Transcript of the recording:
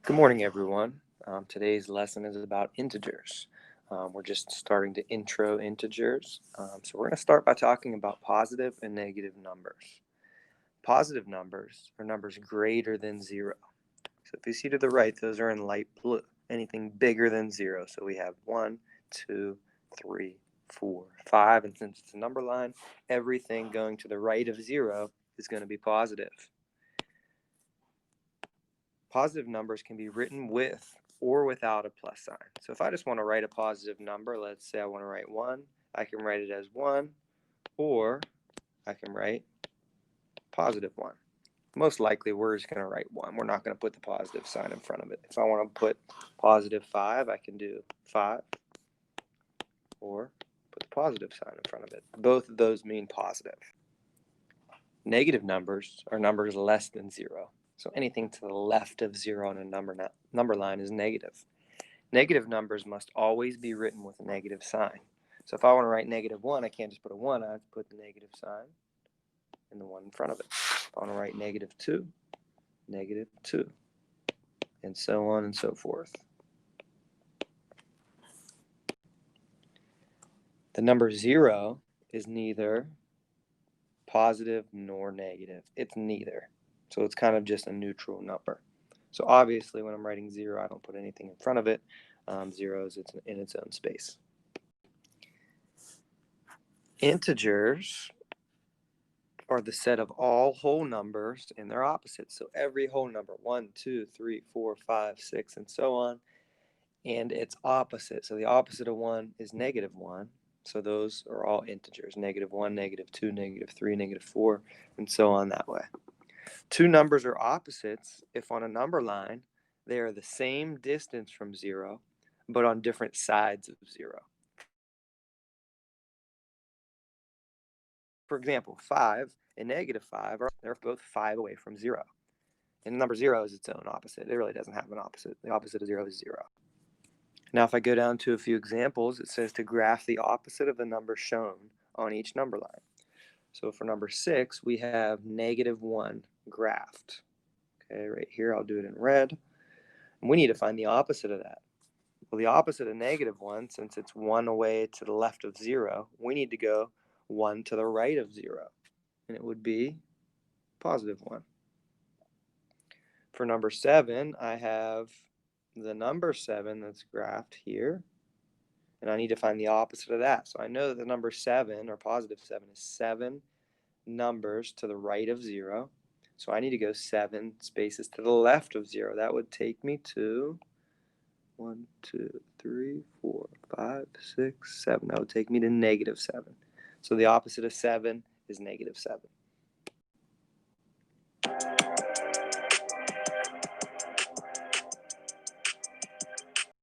Good morning, everyone. Today's lesson is about integers. We're just starting to intro integers. So we're going to start by talking about positive and negative numbers. Positive numbers are numbers greater than 0. So if you see to the right, those are in light blue. Anything bigger than 0. So we have 1, 2, 3, 4, 5. And since it's a number line, everything going to the right of 0 is going to be positive. Positive numbers can be written with or without a plus sign. So if I just want to write a positive number, let's say I want to write 1, I can write it as 1, or I can write positive 1. Most likely we're just going to write 1. We're not going to put the positive sign in front of it. If I want to put positive 5, I can do 5, or put the positive sign in front of it. Both of those mean positive. Negative numbers are numbers less than 0. So anything to the left of 0 on a number line is negative. Negative numbers must always be written with a negative sign. So if I want to write -1, I can't just put a 1. I have to put the negative sign and the 1 in front of it. If I want to write -2, -2, and so on and so forth. The number 0 is neither positive nor negative. It's neither. So it's kind of just a neutral number. So obviously when I'm writing 0, I don't put anything in front of it. 0 is in its own space. Integers are the set of all whole numbers and their opposites. So every whole number, 1, 2, 3, 4, 5, 6, and so on, and its opposite. So the opposite of 1 is -1. So those are all integers, -1, -2, -3, -4, and so on that way. Two numbers are opposites if on a number line they are the same distance from 0, but on different sides of 0. For example, 5 and -5 they're both 5 away from 0. And the number 0 is its own opposite. It really doesn't have an opposite. The opposite of 0 is 0. Now, if I go down to a few examples, it says to graph the opposite of the number shown on each number line. So for number 6, we have -1 graphed. Okay, right here, I'll do it in red. And we need to find the opposite of that. Well, the opposite of -1, since it's 1 away to the left of 0, we need to go 1 to the right of 0. And it would be +1. For number 7, I have the number 7 that's graphed here, and I need to find the opposite of that. So I know that the number 7, or +7, is 7 numbers to the right of 0. So I need to go 7 spaces to the left of 0. That would take me to 1, 2, 3, 4, 5, 6, 7. That would take me to -7. So the opposite of 7 is -7.